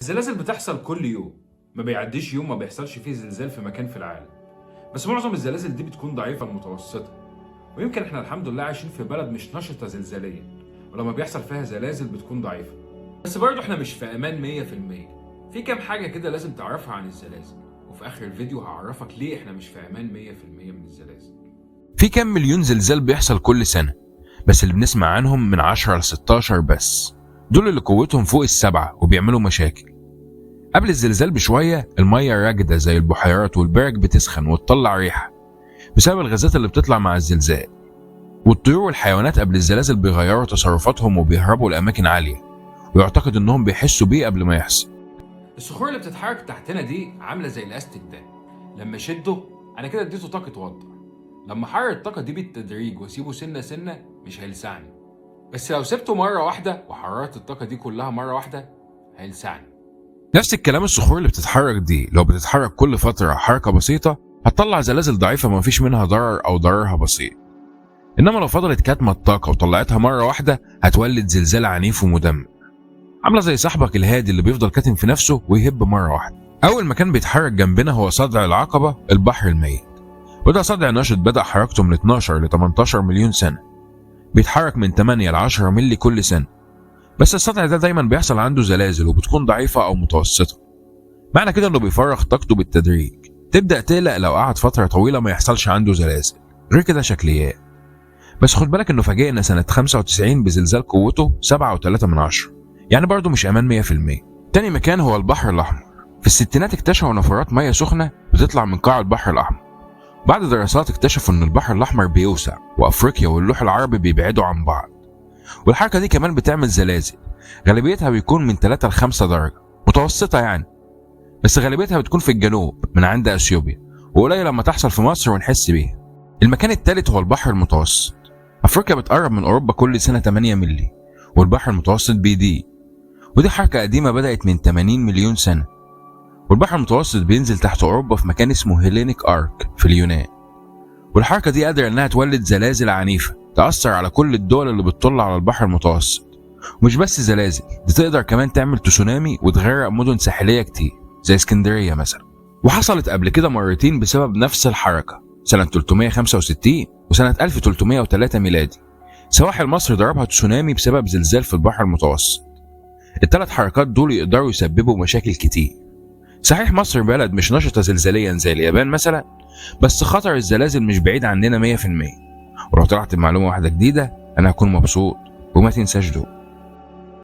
الزلازل بتحصل كل يوم، ما بيعديش يوم ما بيحصلش فيه زلزال في مكان في العالم. بس معظم الزلازل دي بتكون ضعيفة المتوسطة، ويمكن احنا الحمد لله عايشين في بلد مش نشطة زلزاليا، ولما بيحصل فيها زلازل بتكون ضعيفة. بس برضه احنا مش في امان 100%. في كام حاجة كده لازم تعرفها عن الزلازل، وفي اخر الفيديو هعرفك ليه احنا مش في امان 100% من الزلازل. في كام مليون زلزال بيحصل كل سنة، بس اللي بنسمع عنهم من 10 ل 16 بس. دول اللي قوتهم فوق السبعة وبيعملوا مشاكل. قبل الزلزال بشوية المية الراكدة زي البحيرات والبرك بتسخن وتطلع ريحة بسبب الغازات اللي بتطلع مع الزلزال. والطيور والحيوانات قبل الزلازل بيغيروا تصرفاتهم وبيهربوا لأماكن عالية، ويعتقد إنهم بيحسوا بيه قبل ما يحصل. الصخور اللي بتتحرك تحتنا دي عاملة زي الاستيك ده، لما شده انا كده اديته طاقة وضع. لما حرر الطاقة دي بالتدريج واسيبه سنة سنة مش هيلسعني، بس لو سبته مرة واحدة وحررت الطاقة دي كلها مرة واحدة هيلسعني. نفس الكلام، الصخور اللي بتتحرك دي لو بتتحرك كل فترة حركة بسيطة هتطلع زلازل ضعيفة ما فيش منها ضرر أو ضررها بسيط. إنما لو فضلت كاتمة الطاقة وطلعتها مرة واحدة هتولد زلزال عنيف ومدمر، عاملة زي صاحبك الهادي اللي بيفضل كاتم في نفسه ويهب مرة واحدة. أول مكان بيتحرك جنبنا هو صدع العقبة، البحر الميت. وده صدع نشط بدأ حركته من 12 ل 18 مليون سنة، بيتحرك من 8 ل 10 ملي كل سنة. بس الصدع ده دايما بيحصل عنده زلازل وبتكون ضعيفة أو متوسطة، معنى كده إنه بيفرغ طاقته بالتدريج. تبدأ تقلق لو قعد فترة طويلة ما يحصلش عنده زلازل، غير كده شكليات. بس خد بالك إنه فاجئنا سنة 95 بزلزال قوته 7.3، يعني برضه مش أمان 100%. تاني مكان هو البحر الأحمر. في الستينات اكتشفوا نفرات مياه سخنة بتطلع من قاع البحر الأحمر. بعد دراسات اكتشفوا إن البحر الأحمر بيوسع وأفريقيا واللوح العربي بيبعدوا عن بعض، والحركة دي كمان بتعمل زلازل. غالبيتها بيكون من 3 ل 5 درجة، متوسطة يعني، بس غالبيتها بتكون في الجنوب من عند أثيوبيا، وقليل لما تحصل في مصر ونحس بيها. المكان الثالث هو البحر المتوسط. أفريقيا بتقرب من أوروبا كل سنة 8 ملي، والبحر المتوسط بيضيق، ودي حركة قديمة بدأت من 80 مليون سنة. والبحر المتوسط بينزل تحت أوروبا في مكان اسمه هيلينيك آرك في اليونان، والحركة دي قادرة إنها تولد زلازل عنيفة تأثر على كل الدول اللي بتطل على البحر المتوسط. ومش بس زلازل، دي تقدر كمان تعمل تسونامي وتغرق مدن ساحلية كتير زي اسكندرية مثلا. وحصلت قبل كده مرتين بسبب نفس الحركة، سنة 365 وسنة 1303 ميلادي. سواحل مصر ضربها تسونامي بسبب زلزال في البحر المتوسط. الثلاث حركات دول يقدروا يسببوا مشاكل كتير. صحيح مصر بلد مش نشطة زلزاليا زي اليابان مثلا، بس خطر الزلازل مش بعيد عننا 100%. ولو طلعت بمعلومة واحدة جديدة أنا هكون مبسوط، وما تنساش دول.